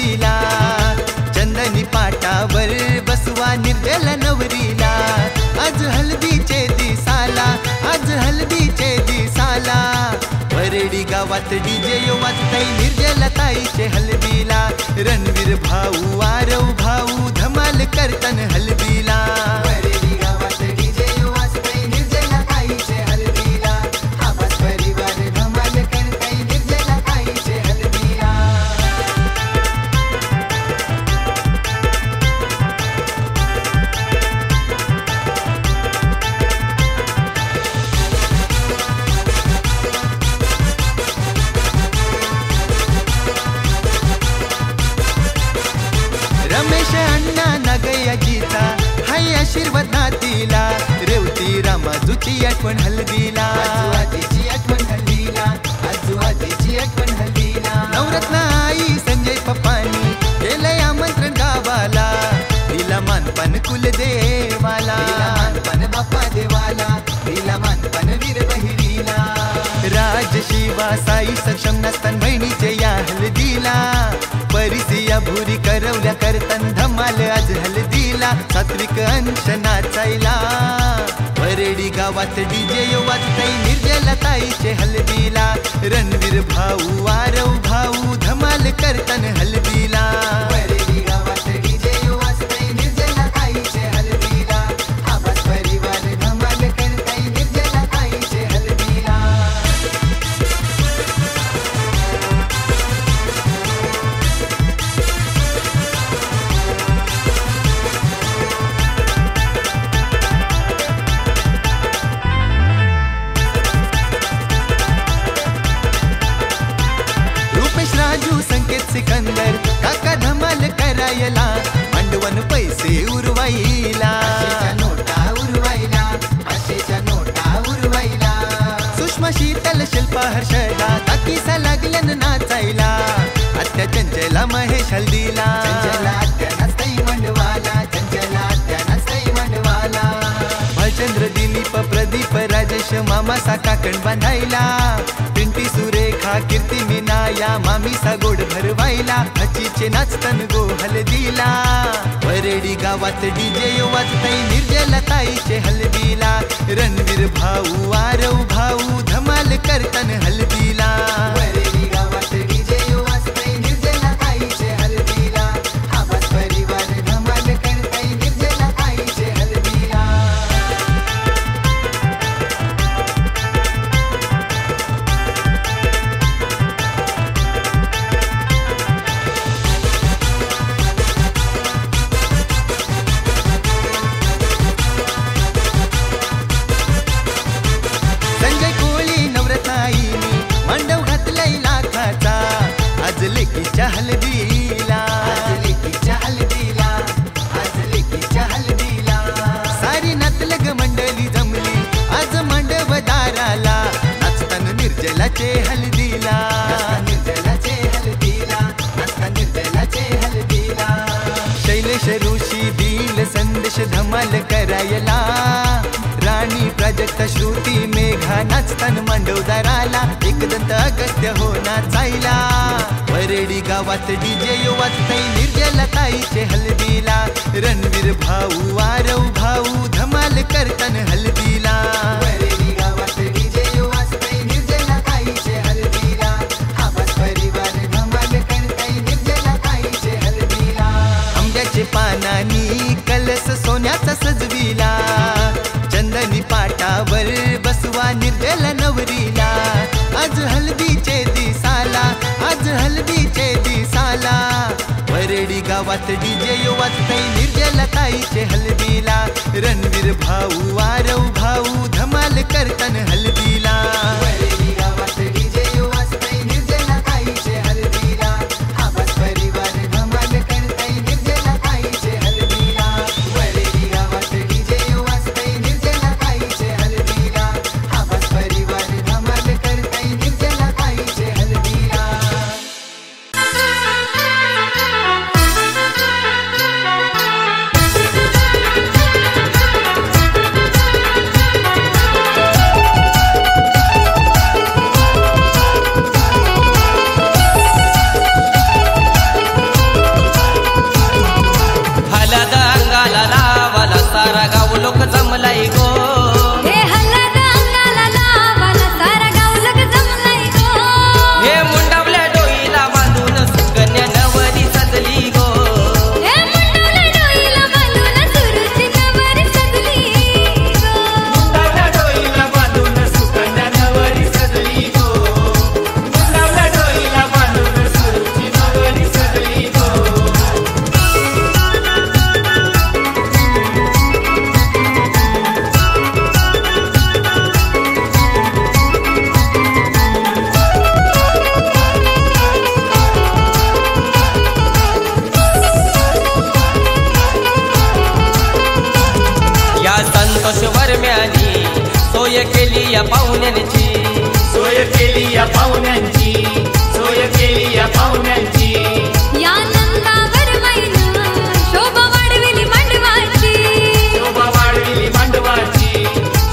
हलदीला, चंदनी पाटावर बसवा निर्जल नवरीला. आज हल्दीचे दिसाला, आज हल्दीचे दिसाला. वरडी गावात डीजे वाजतय निर्जलताईचे हलदीला. रणवीर भाऊ आरव भाऊ धमाल करतन हलदीला. वरडी गावात डीजे वाजतय निर्जलताईचे हलदीला. आवाज परिवार धमाल करतय निर्जलताईचे हलदीला. रमेश अण्णा नगया गीता हाय आशीर्वाद नातीला. रेवती रामाजूची आठवण हलदीला. आजूआजीची आठवण हलदीला. आजूआजीची आठवण हलदीला. नवरत्न आई संजय पप्पानी केलंय आमंत्रण गावाला. दिला मानपान कुलदेवाला. दिला मानपान बाप्पा देवाला. दिला मानपान वीर बहिरीला. राज शिवा साई सक्षम नसतान बहिणीचे या हलदीला. परिसिया भुरी करवल्या करतन धमाल आज हलदीला. सात्विक अंश नाचायला. वरडी गावात डीजे वाजतय निर्जलताईचे हलदीला. रणवीर भाऊ आरव भाऊ धमाल करतन हलदीला. वरडी गावात डीजे वाजतय निर्जलताईचे हलदीला. आवाज परिवार धमाल करतय निर्जलताईचे हलदीला. रुपेश राजू संकेत सिकंदर काका धमाल करायला. मांडवन पैसे उरवाईला. आशेच्या नोटा उरवायला. आशेच्या नोटा उरवायला. सुषमा शीतल शिल्पा हर्षदा ताकीसा लागल्यान नाचायला. आत्या चंचला महेश हलदीला. चंचला आत्या नाचतय मंडवाला. चंचला आत्या नाचतय मंडवाला. भालचंद्र दिलीप प्रदीप राजेश मामासा काकण बांधायला. पिंटी सुरेखा कीर्ती मीनाया मामीसा गोड भरवायला. हचीचे नाचतन गो हलदीला. वरडी गावात डीजे वाजतय निर्जलताईचे हलदीला. रणवीर भाऊ आरव भाऊ धमाल करतन हलदीला. वरडी गावात डीजे वाजतय निर्जलताईचे हलदीला. आवाज परिवार धमाल करतय निर्जलताईचे हलदीला. संजय कोळी नवरत्नाईनी मांडव घातलाय लाखाचा. आज लेकीच्या हलदीला. आज लेकीच्या हलदीला. आज लेकीच्या हलदीला. सारी नातलग मंडळी जमली आज मांडव दाराला. नाचतान निर्जलाचे हलदीला. नाचता निर्जलाचे हलदीला. नाचता निर्जलाचे हलदीला. शैलेश ऋषी दिल संदेश धमाल करायला. राणी प्राजक्ता श्रुती मेघा नाचतान मांडवदाराला. एकदंत अगस्त्य हो नाचायला. वरडी गावात डीजे वाजतय निर्जलताईचे हलदीला. रणवीर भाऊ आरव भाऊ धमाल करतन हलदीला. वरडी गावात डीजे वाजतय निर्जलताईचे हलदीला. आवाज परिवार धमाल करतय निर्जलताईचे हलदीला. आंब्याचे पानानी कलस सोन्याचा सजविला. चंदनी पाटावर बसवा निर्जल नवरीला. आज हलदीचे दिसाला. आज हलदीचे दिसाला. वरडी गावात डीजे वाजतय निर्जलताईचे हलदीला. रणवीर भाऊ आरव भाऊ धमाल करतन हलदीला. वरडी गावात डीजे वाजतय निर्जलताईचे हलदीला. आवाज परिवार धमाल करतय निर्जलताईचे हलदीला. वरडी गावात डीजे वाजतय निर्जलताईचे हलदीला. आवाज परिवार धमाल करतय निर्जलताईचे हलदीला. केली या पाहुण्यांची, सोय केली या पाहुण्यांची, सोय केली या पाहुण्यांची. या नंदावर मैना शोभा वाढविली मांडवाची, शोभा वाढविली मांडवाची,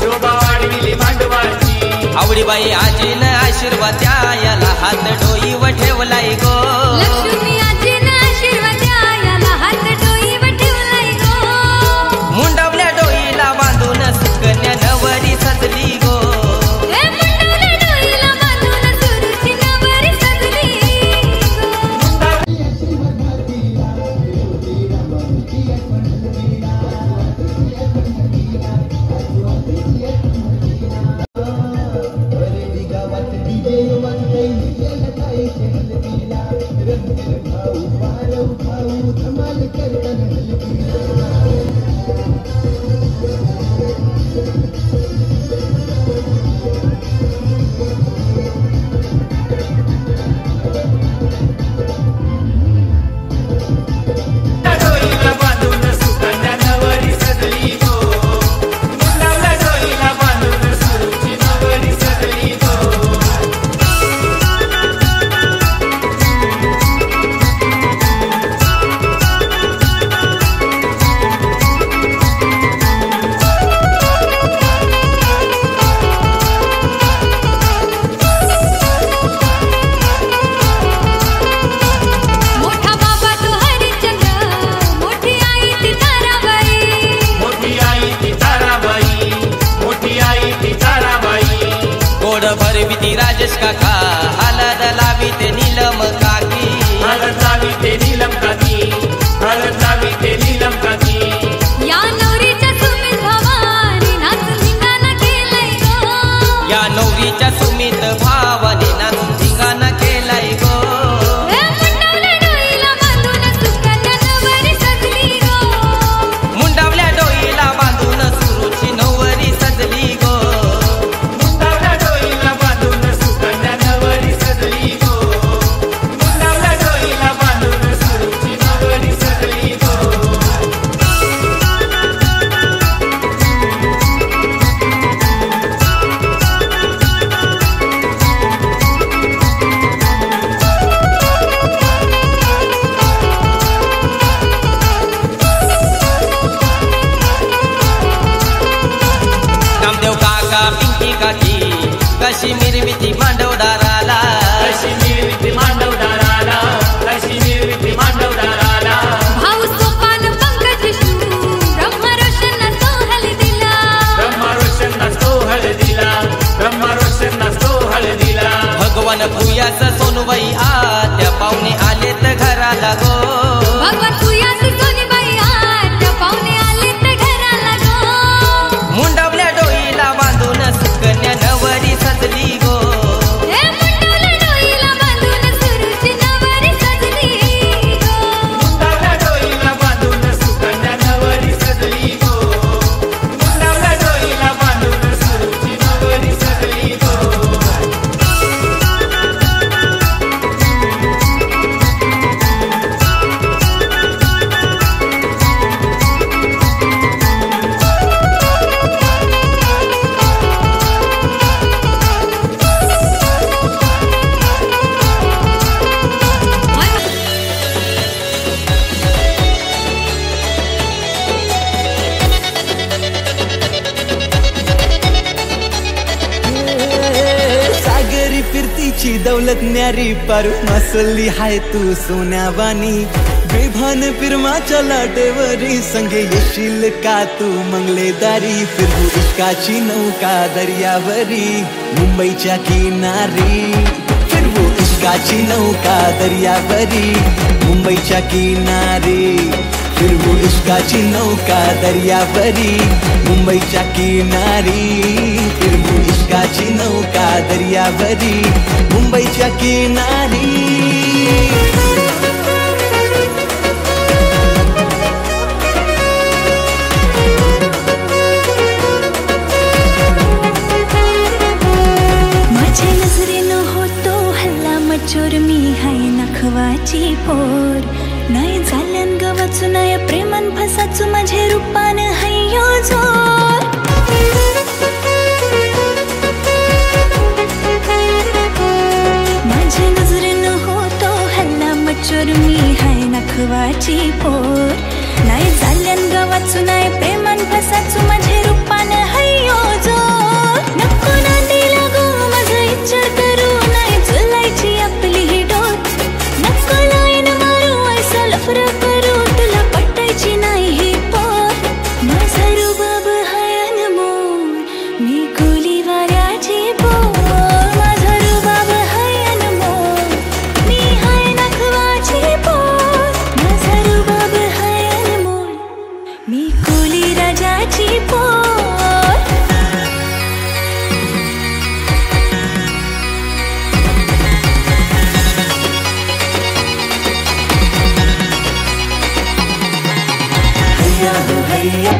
शोभा वाढविली मांडवाची. आवडीबाई आजीनं आशीर्वाद द्यायला हात डोईवर ठेवलाय गो. लक्ष्मी आजीनं आशीर्वाद द्यायला हात डोईवर ठेवलाय गो. मुंडावल्या डोईला बांधून सुकन्या नवरी सजली गो. मुंडावल्या डोईला बांधून सुरूची नवरी सजली डोईला बांधून सुकन्या नवरी सजली गो. मुंडावल्या डोईला बांधून सुरूची नवरी सजली गो. मोठा बाबा तो हरिश्चंद्र, मोठी आई ती ताराबाई. मोठी आई ती ताराबाई, मोठी आई ती ताराबाई. गोड भरविती राजेश काका, हलद लावी ते नीलम काकी. हळद लावी ते नीलम काकी, हळद लावी ते नीलम काकी. या नवरीच्या सुमित भावानी नाचून धिंगाणा केलाय गो. या नवरीच्या सुमित भावाने नाचून धिंगाणा केलाय गो. मुंडावल्या डोईला बांधून सुकन्या नवरी सजली गो. मुंडावल्या डोईला बांधून सुरूची नवरी सजली गो. मुंडावल्या डोईला बांधून सुकन्या नवरी सजली गो. मुंडावल्या डोईला बांधून सुरूची नवरी सजली गो. नामदेव काका पिंकी काकी कशी मिरविती मांडवदाराला. कशी निर्मिती मांडवदाराला, कशी निर्मिती मांडवदाराला. भाऊ सोपान पंकज शिव, ब्रह्म रोशन तो हळदीला. ब्रह्मा रोशन नसतो हळदीला, ब्रह्मा रोशन नसतो हळदीला. भगवान भूयास सोनूबाई आत्या पाहुणे आलेत घराला गो. भगवान तुयास सोनीबाई आत्या पाहुणे आलेत घराला गो. मुंडावल्या डोईला बांधून सुकन्या नवरी सजली गो. मुंडावल्या डोईला बांधून सुरूची नवरी सजली गो. मुंडावल्या डोईला बांधून सुकन्या नवरी सजली गो. मुंडावल्या डोईला बांधून सुरूची नवरी सजली गो. सागरी फिरतीची दौलत न्यारी पारू मसली हाय तू सोन्यावानी. बेभान फिरमाच्या लाटेवरी संगे येशील का तू मंगलेदारी. फिरवू इश्काची नौका दर्यावरी मुंबईच्या किनारी. फिरवू इश्काची नौका दर्यावरी मुंबईच्या किनारी. फिरवू इश्काची नौका दर्यावरी मुंबईच्या किनारी. फिरवू इश्काची नौका दर्यावरी मुंबईच्या किनारी. माझ्या नजरेनं होतो हल्ला मचोर, मी हाय नखवाची पोर. नाही झाल्यान गवाचू नाही प्रेमान फसाचू, माझे रूपान हय्यो जोर. वाघाची पोर नाही चालल्यान गावाचू नाही प्रेमान फसाचू माझे रूपान हय्यो जोर नको ना दिला गो माझा इच्छा करू नाही चलायची आपली ही डोर नको लाईन मारू ऐसा लफर करू तुला पटायची नाही ही पोर माझा रुबाब हाय अनमोल मी कुली वाऱ्याची पोर माझा रुबाब हाय अनमोल मी हाय नखवाची पोर माझा रुबाब हाय अनमोल मी कुली राजाची पोर हैया हो हैया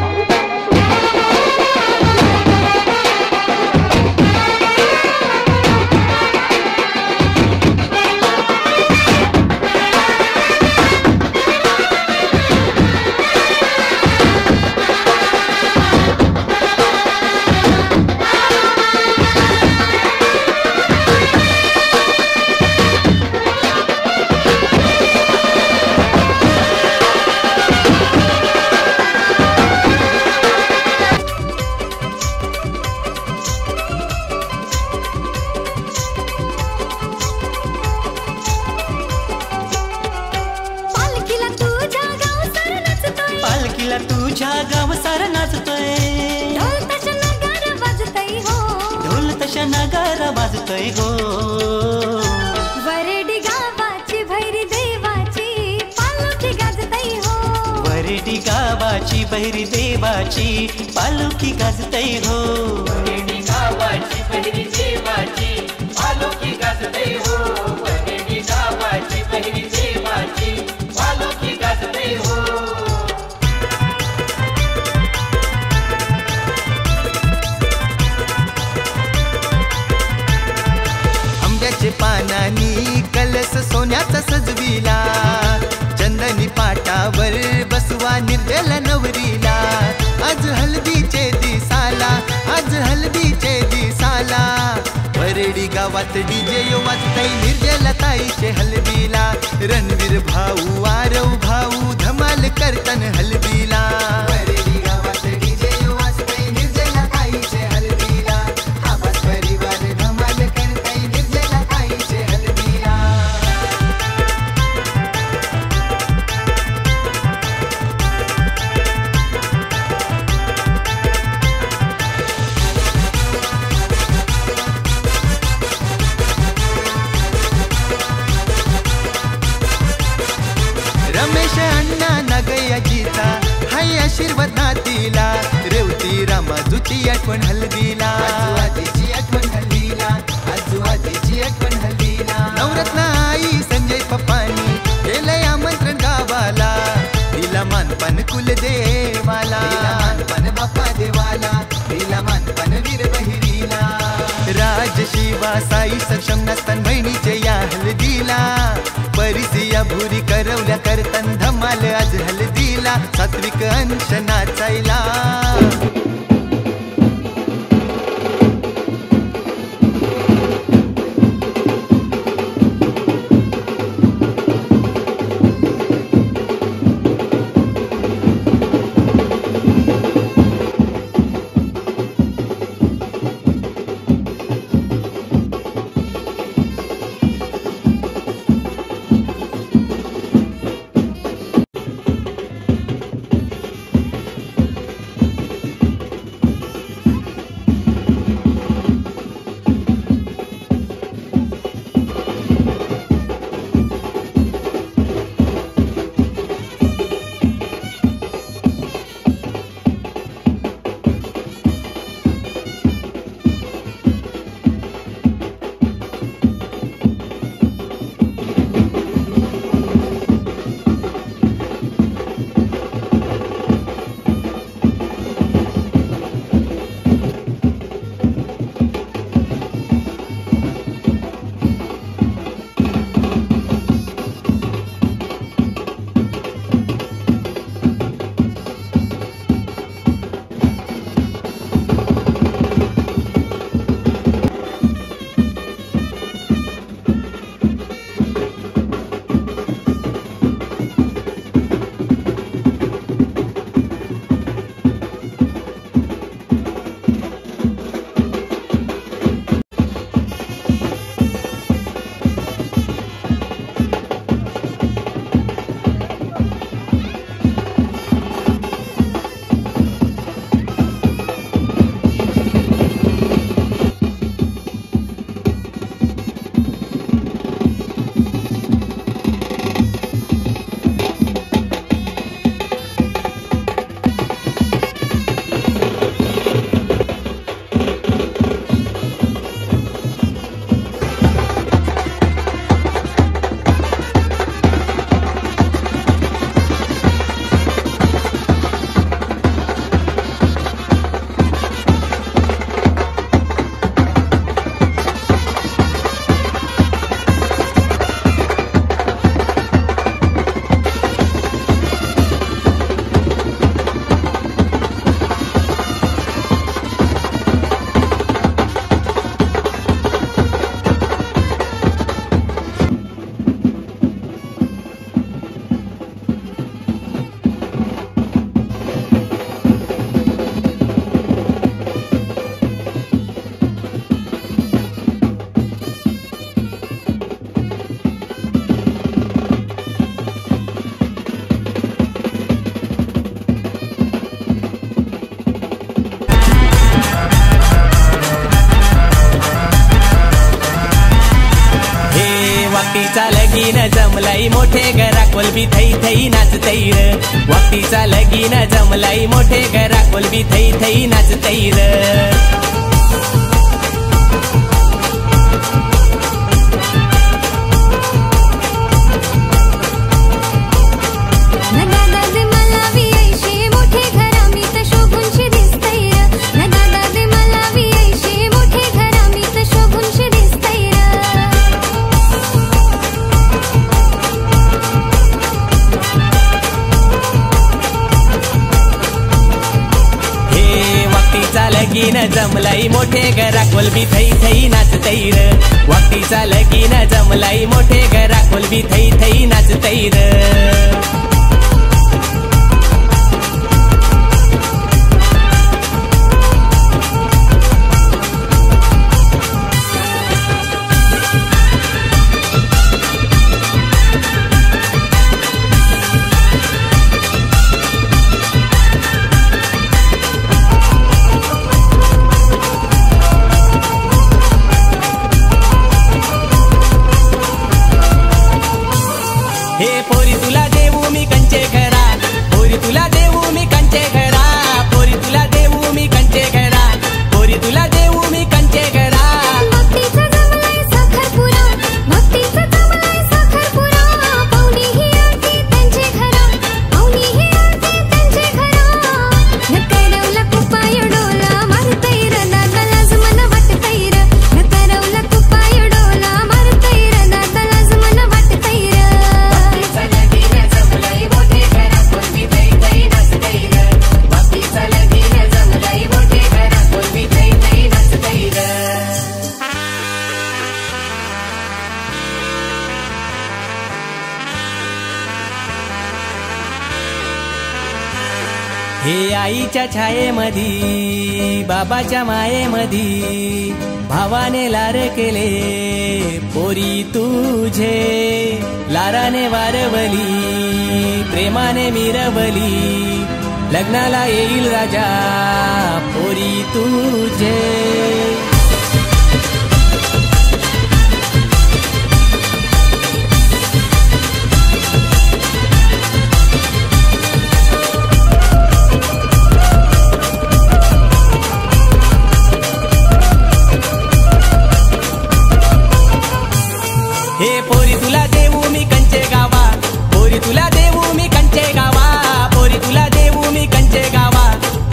पालखीला तुझ्या गाव सार नाचतोय ढोल तशा नगारा वाजतोय हो वरडी गावाची भैरी देवाची पालखी गाजतई हो वरडी गावाची बहिरी देवाची पालखी गाजतय हो वरेडी गावाची पहिली देवाची पालखी गाजते हो वरेडी गावाची पहिली देवाची पालखी गाजते हो आंब्याचे पानानी कलस सोन्याचा सजविला चंदनी पाटावर बसवा निर्जल नवरीला आज हल्दीचे दिसाला आज हल्दीचे दिसाला वरडी गावात डीजे वाजतय निर्जल ताईचे हलदीला रणवीर भाऊ आरव भाऊ धमाल करतन हलदीला वरडी गावात डीजे वाजतय निर्जला ताईचे हलदीला आवाज परिवार धमाल करतय निर्जला ताईचे हलदीला रमेश अण्णा नगयाजीचा हाय आशीर्वाद नातीला रेवती रामाजूची आठवण हलदीला आजूबाजीची आठवण हल्दीला आजूबाजीची आठवण हल्दीला नवरत्न आई संजय पप्पानी केलंय आमंत्रण गावाला तिला मानपान कुलदेवाला मानपन बाप्पा देवाला दिला मानपन वीर बहिरीला राज शिवा साई सक्षम नसतान बहिणीचे या हलदीला परिसिया भुरी करवल्या करतन धमाल आज हलदीला सात्विक अंश नाचायला वागतीचा लगीन जमलाई मोठे घरा कोलबी थई थई नाचतई र वागतीचा लगीन जमलाई मोठे घरा कोलबी थई थई नाचतई र लगीन जमलाई मोठे घरा कोलबी थई थई नाचतई र वागतीचा लगीन जमलाई मोठे घरा कोलबी थई थई नाचतई र हे पोरी तुला देऊ मी कंचे घरा पोरी तुला देऊ मी कंचे घरा पोरी तुला देऊ मी कंचे घरा पोरी तुला देऊ मी कंचे घरा भक्तीचा जमलाय साखरपुरा भक्तीचा जमलाय साखरपुरा पाहुणी ही आरती त्यांचे घरा पाहुणी ही आरती त्यांचे घरा नकरवला कुपाय डोला मारतई र नादालाच मन वाटतई र नकरवला कुपाय डोला मारतई र नादालाच मन वाटतई र हे आईच्या छायेमधी बाबाच्या मायेमधी भावाने लार केले पोरी तुझे लाराने वारवली प्रेमाने मिरवली लग्नाला येईल राजा पोरी तुझे हे पोरी तुला देऊ मी कंचे गावा पोरी तुला देऊ मी कंचे गावा पोरी तुला देऊ मी कंचे गावा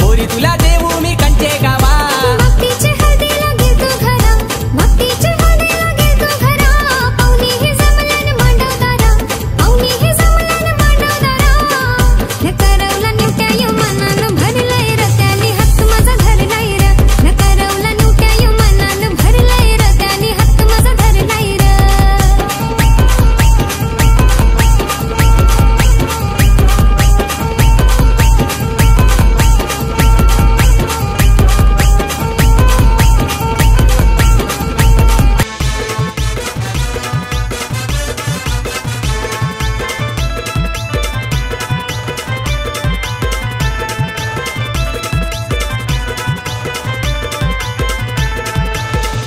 पोरी तुला देऊ मी कंचे गावा भक्तीचे हळदीला घेतो घरा भक्तीचे हळदीला घेतो घरा पाहुणी ही जमल्यान मांडवदारा पाहुणी ही जमल्यान मांडवदारा नकरवला निवट्या मनानं भरलंय र त्यानी हत्त माझा धरलाय र नकरवला निवट्या मनानं भरलंय र त्यानी हत्त माझा धरलाय र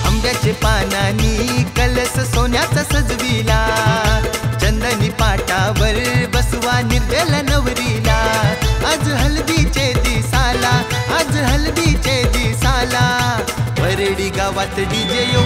आंब्याचे पानांनी कलस सोन्याचा सजविला चंदनी पाटावर बसवा निर्जल नवरीला आज हल्दीचे दिसाला आज हल्दीचे दिसाला वरडी गावात डीजे यो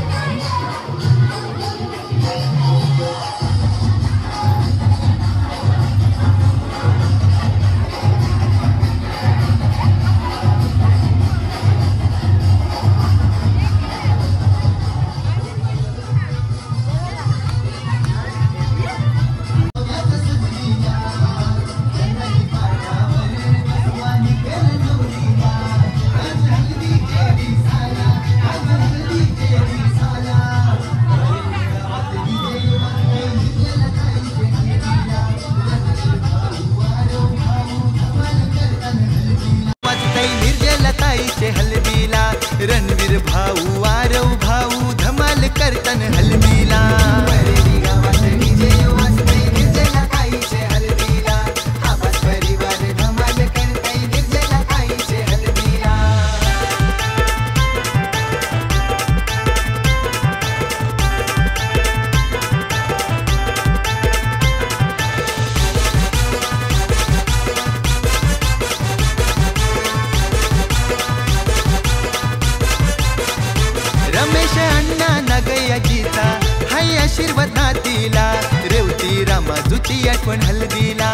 आशीर्वाद नातीला रेवती रामाजूची आठवण हल्दीला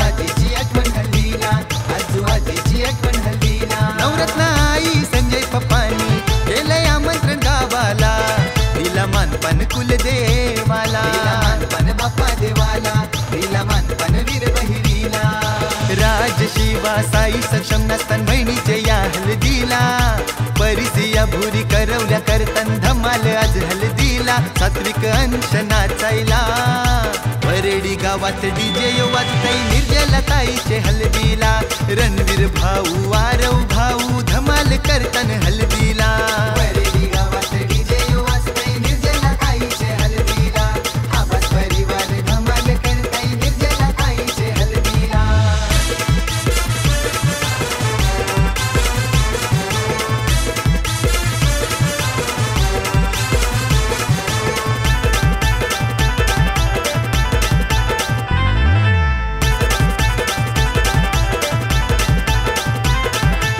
आजीची आठवण हल्दीला आजीची आठवण हल्दीला नवरत्न आई संजय पप्पानी केलंय आमंत्रण गावाला दिला मानपान कुलदेवाला मानपन बाप्पा देवाला दिला मानपन वीर बहिरीला राजशिवा साई सक्षम नसतान बहिणीचे या हल्दीला परिसिया भुरी करवल्या करतन धमाल आज हल्दीला सात्विक अंश नाचायला वरेडी गावात डीजे वाजतय निर्जला ताईचे हल्दीला रणवीर भाऊ आरव भाऊ धमाल करतन हल्दीला वरेडी गावात डीजे वाजतय निर्जला ताईचे हल्दीला आवाज परिवार धमाल करतय निर्जला ताईचे हल्दीला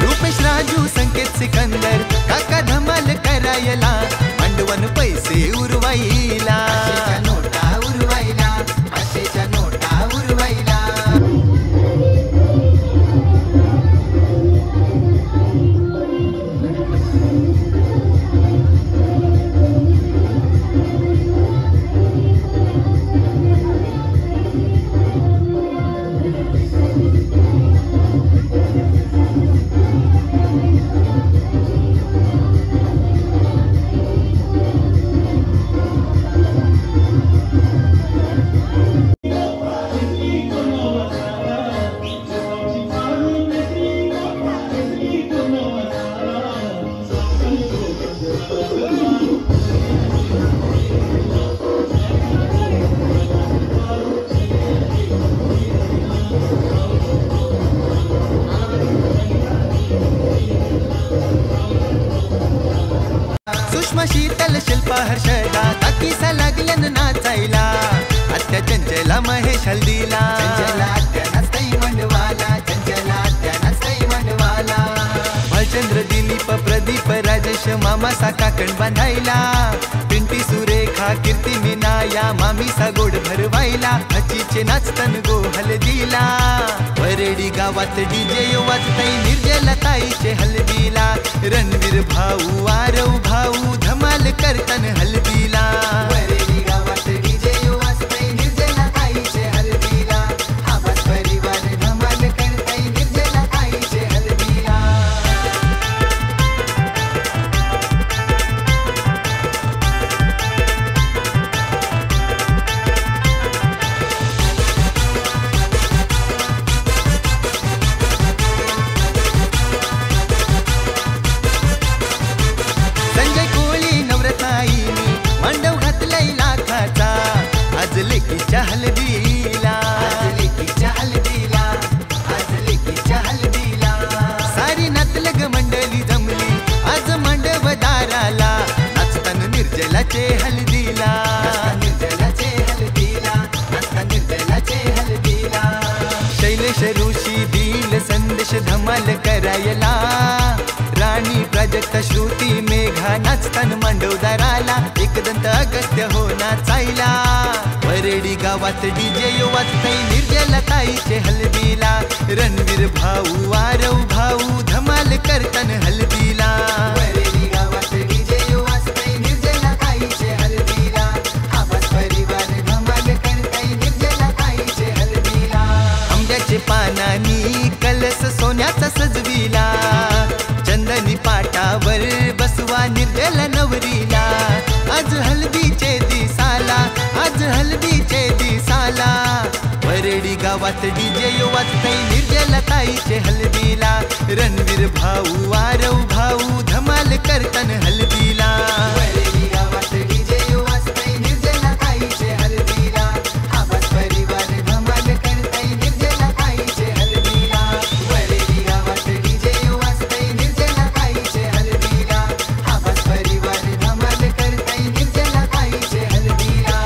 रुपेश राजू संकेत सिकंदर काका धमाल करायला मांडवन पैसे उरवाईला आशेच्या नोटा उरवायला आशेच्या नोटा उरवायला सुषमा शीतल शिल्पा हर्षदा ताकीसा लागल्यान नाचायला आत्या चंचला महेश हल्दीला चंचला आत्या नाचतय मंडवाला चंचला आत्या नाचतय मंडवाला भालचंद्र दिलीप प्रदीप राजेश मामासा काकण बांधायला पिंटी सुरेखा कीर्ती मीनाया मामीसा गोड भरवायला हचीचे नाचतन गो हल्दीला वरेडी गावात डीजे वाजतय निर्जला ताईचे हल्दीला रणवीर भाऊ आरव भाऊ धमाल करतन हल्दीला वरेडी गावात डीजे वाजतय निर्जला ताईचे हल्दीला आवाज परिवार धमाल करतय निर्जला ताईचे हल्दीला संजय कोळी नवरत्नाईनी मांडव घातलाय लाखाचा आज लेकीच्या हल्दीला आज लेकीच्या हल्दीला आज लेकीच्या हल्दीला सारी नातलग मंडळी जमली आज मांडव दाराला नाचतान निर्जलाचे हल्दीला निर्जलाचे हल्दीला नाचता निर्जलाचे हल्दीला शैलेश ऋषी दिल संदेश धमाल करायला राणी प्राजक्ता श्रुती मेघा नाचतान मांडवदाराला एकदंत अगस्त्य हो नाचायला वरेडी गावात डीजे वाजतय निर्जला ताईचे हल्दीला रणवीर भाऊ आरव भाऊ धमाल करतन हल्दीला वरेडी गावात डीजे वाजतय निर्जला ताईचे हल्दीला आवाज परिवार धमाल करतय निर्जला ताईचे हल्दीला आंब्याचे पानानी कलस सोन्याचा सजविला चंदनी पाटावर बसवा निर्जला नवरीला आज हल्दीचे दिसाला आज हल्दीचे दिसाला वरेडी गावात डीजे वाजतय निर्जला ताईचे हल्दीला रणवीर भाऊ आरव भाऊ धमाल करतन हल्दीला वरेडी गावात डीजे वाजतय निर्जला ताईचे हल्दीला आवाज परिवार धमाल करतय निर्जला ताईचे हल्दीला वरेडी गावात डीजे वाजतय निर्जला ताईचे हल्दीला आवाज परिवार धमाल करतय निर्जला ताईचे हल्दीला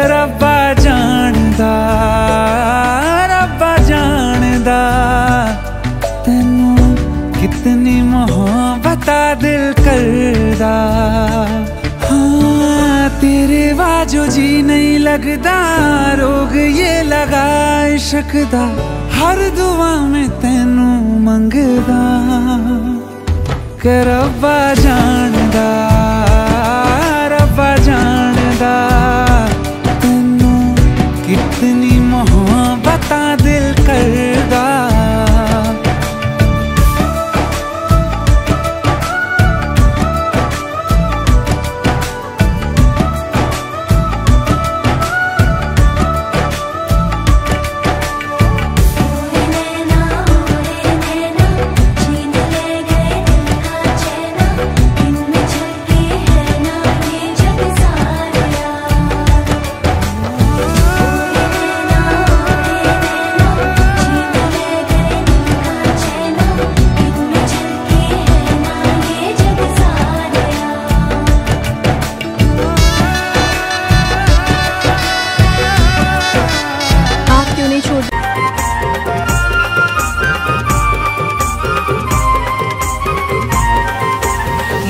रब्बा जानदा तैनू कितनी मोहब्बत दिल करदा। हाँ तेरे बाजो जी नहीं लगदा, रोग ये लगा इश्क दा, हर दुआ में तैनू मंगदा। के रब्बा जानदा तैनू कितनी मोहब्बत दिल करदा।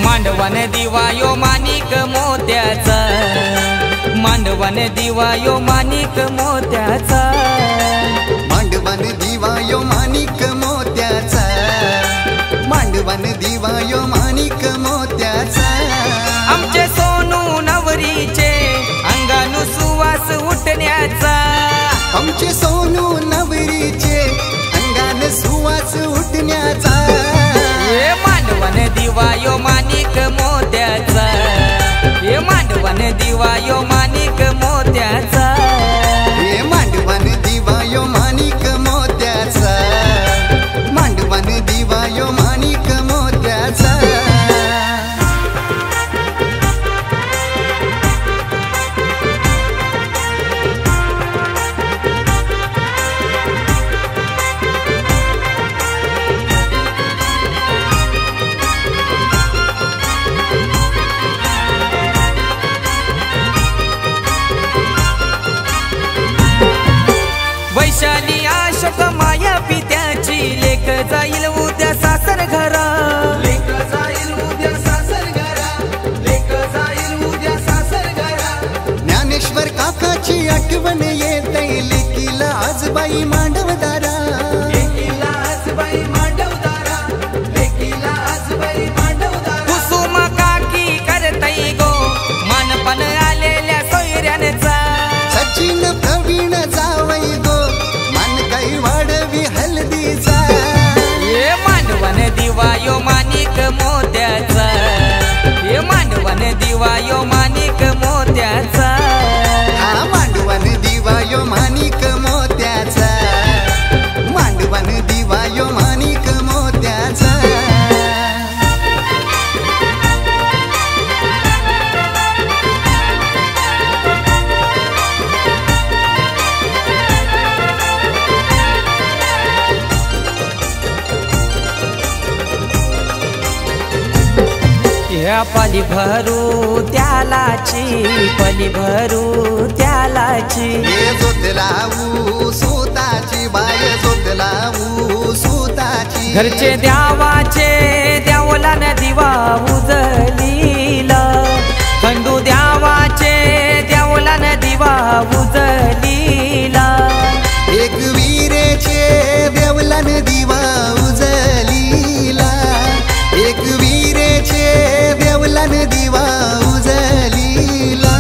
मांडवन दिवा यो माणिक मोत्याचा, मांडवन दिवा यो माणिक मोत्याचा, मांडवन दिवा यो माणिक मोत्याचा, मांडवन दिवा यो माणिक मोत्याचा। आमचे सोनू नवरीचे अंगानु सुवास उठण्याचा, आमचे सोनू नवरीचे अंगान सुवास उठण्याचा। हे मांडवन दिवा यो माणिक मोत्याचा, हे मांडवन दिवा यो माणिक मोत्याचा, हे मांडवन दिवा यो माणिक मोत्याचा, मांडवन दिवा यो माणिक मोत्याचा। वैशाली अशोक माया पित्याची लेक जाईल उद्या सासर घरा, लेक जाईल उद्या सासर घरा, लेक जाईल उद्या सासर घरा। ज्ञानेश्वर काकाची आठवण येते लेकीला आज बाई मांडवदारा, लेकीला आज बाई मांडवदारा, लेकीला आज बाई मांडवदारा। कुसुम काकी करतई गो मानपण आलेल्या सोयऱ्यांचा, सचिन प्रवीण जावई गो मान काही वाढवी हल्दीचा। हे मांडवन दिवा यो माणिक मोत्याचा, हे मांडवन दिवा यो माणिक मोत्याचा, हा मांडवन दिवा यो माणिक मोत्याचा, मांडवन दिवा यो माणिक मोत्याचा। या पली भरू त्यालाची, पली भरू त्यालाची, हे जोत लावू सुताची बाय, जोत लावू सुताची। घरचे द्यावाचे द्यावला न दिवा उजलीला, खंडू द्यावाचे द्यावला न दिवा उजलीला। एक वीरेचे देवलन दिवा उजलीला, एक वीरेचे देवलन दिवा उजलीला।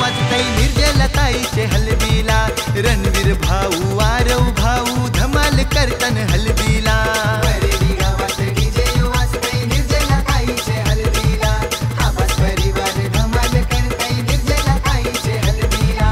वाजतई निर्जलताईचे हलबीला, रणवीर भाऊ आरव भाऊ धमाल करतन हलबीला। वरेली गावात डीजे वाजतय निर्जलाताईचे हलबीला, आवाज परिवार धमाल करतय निर्जलाताईचे हलबीला।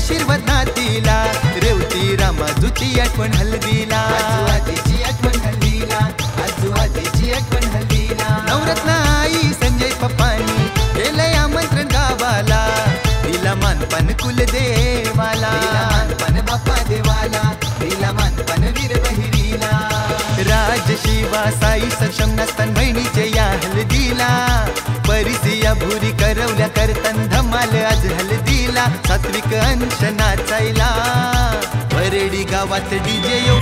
आशीर्वाद नातीला रेवती रामाजूची आठवण हल्दीला आजूआजीची आठवण हल्दीला आजूआजीची आठवण हल्दीला नवरत्न आई संजय पप्पानी केलंय आमंत्रण गावाला दिला मानपान कुलदेवाला मानपन बाप्पा देवाला दिला मानपन वीर बहिरीला राज शिवा साई सक्षम नसतान बहिणीचे या हल्दीला परिसिया भुरी करवल्या करतन धमाल आज हल्दीला सात्विक अंश नाचायला वरेडी गावात डीजे यो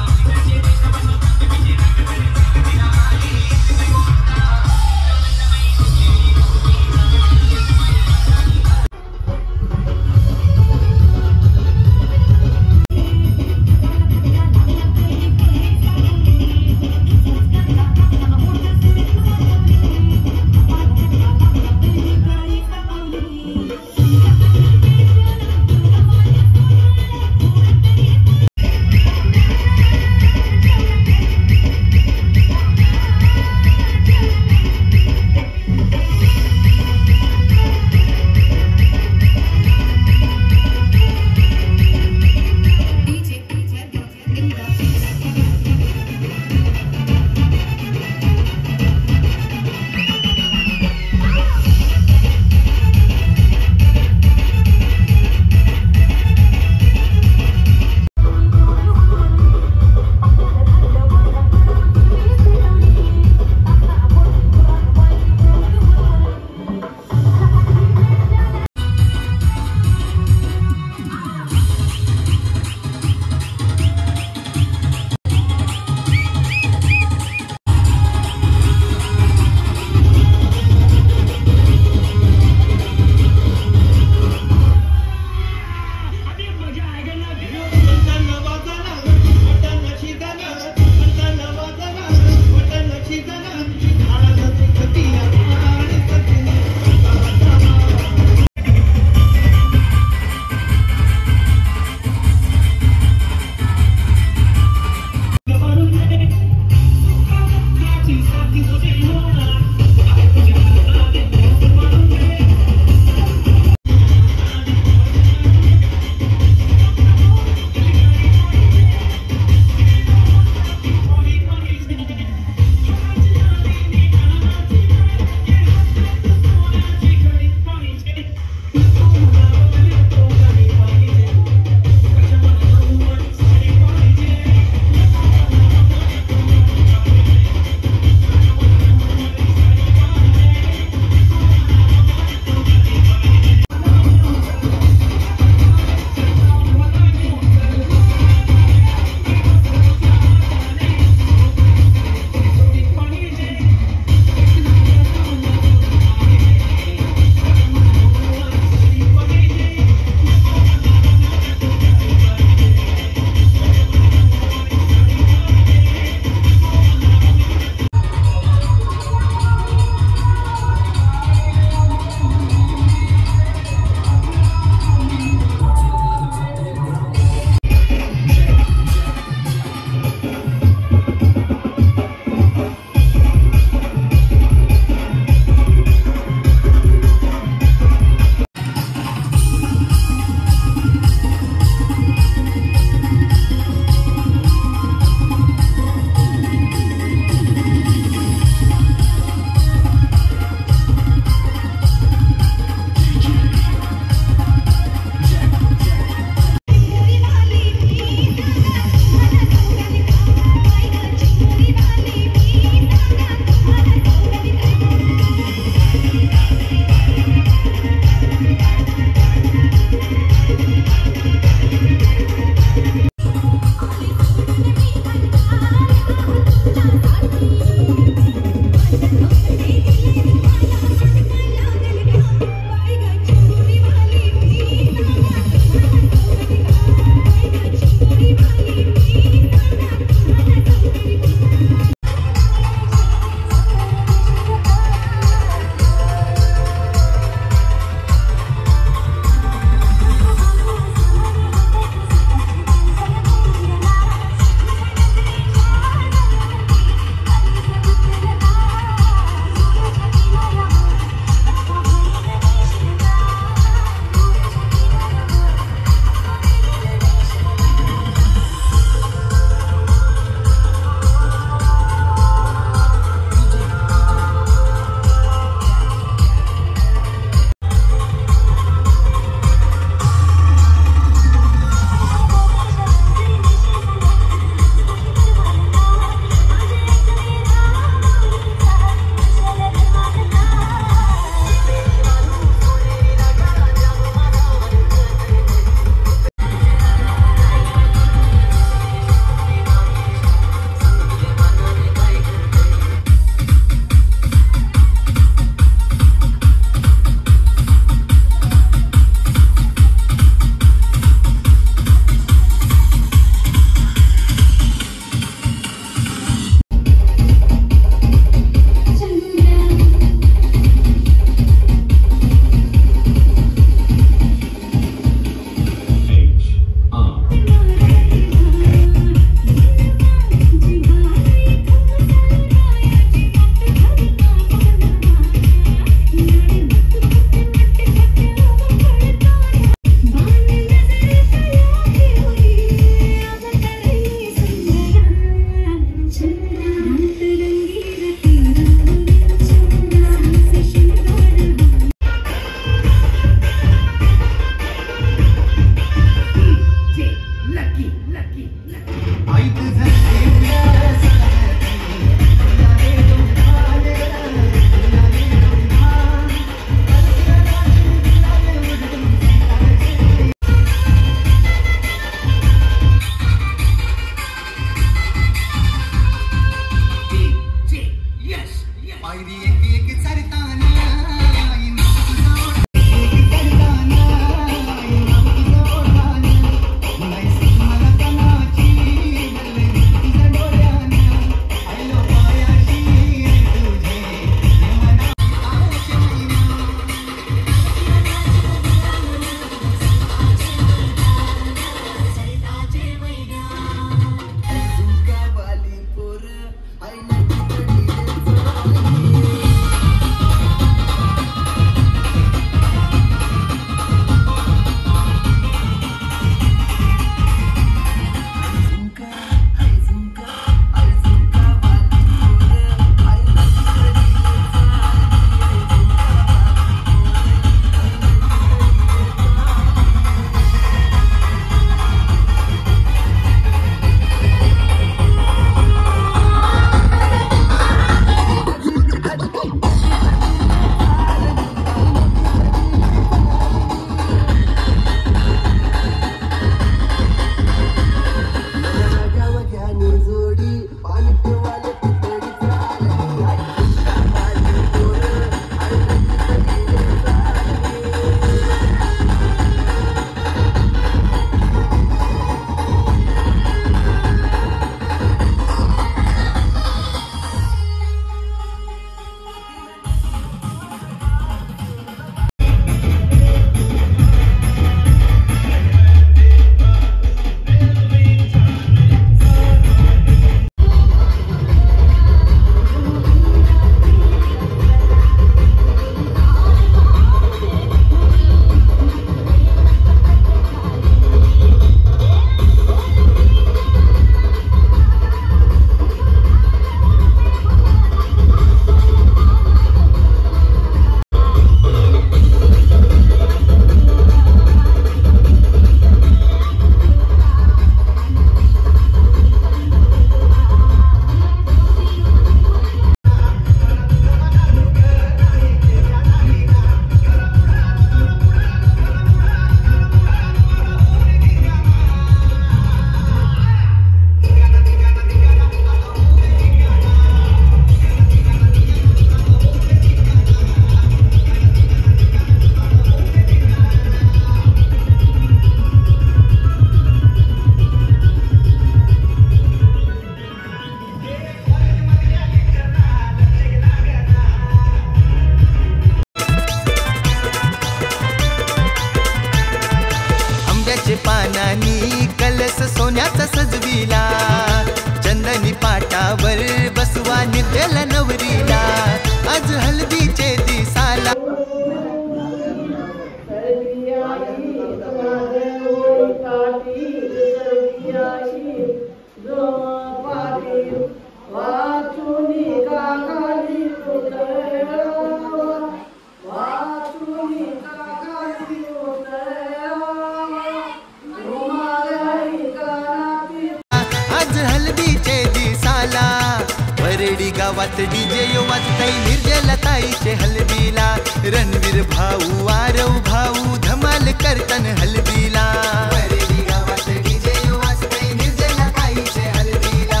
गावात डीजे वाजतय निर्जलताईचे हलदीला रणवीर भाऊ आरव भाऊ धमाल करतन हलदीला वरेली गावात डीजे वाजतय निर्जलताईचे हलदीला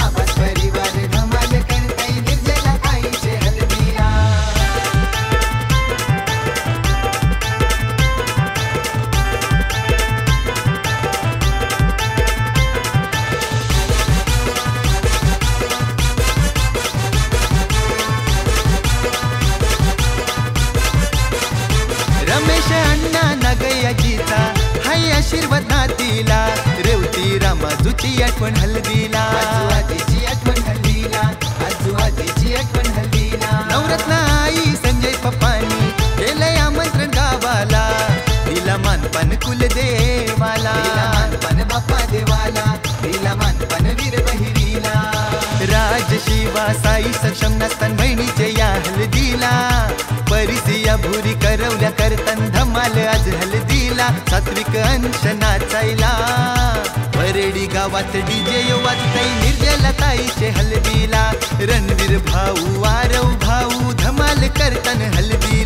आवाज परिवार धमाल करतय निर्जलताईचे हलदीला रमेश अण्णा नगयाजीचा हाय आशीर्वाद नातीला रेवती रामाजूची आठवण हलदीला आजूबाजूची आठवण हलदीला आजूबाजूची आठवण हलदीला नवरत्न आई संजय पप्पानी केलंय आमंत्रण गावाला दिला मानपान कुलदेवाला दिला मानपान बाप्पा देवाला दिला मानपान वीर बहिरीला राज शिवा साई सक्षम नसतान बहिणीचे या हलदीला परिसिया भुरी करवल्या करतन धमाल आज हलदीला सात्विक अंश नाचायला वरेडी गावात डीजे वाजतय निर्जलताईचे हलदीला रणवीर भाऊ आरव भाऊ धमाल करतन हलदीला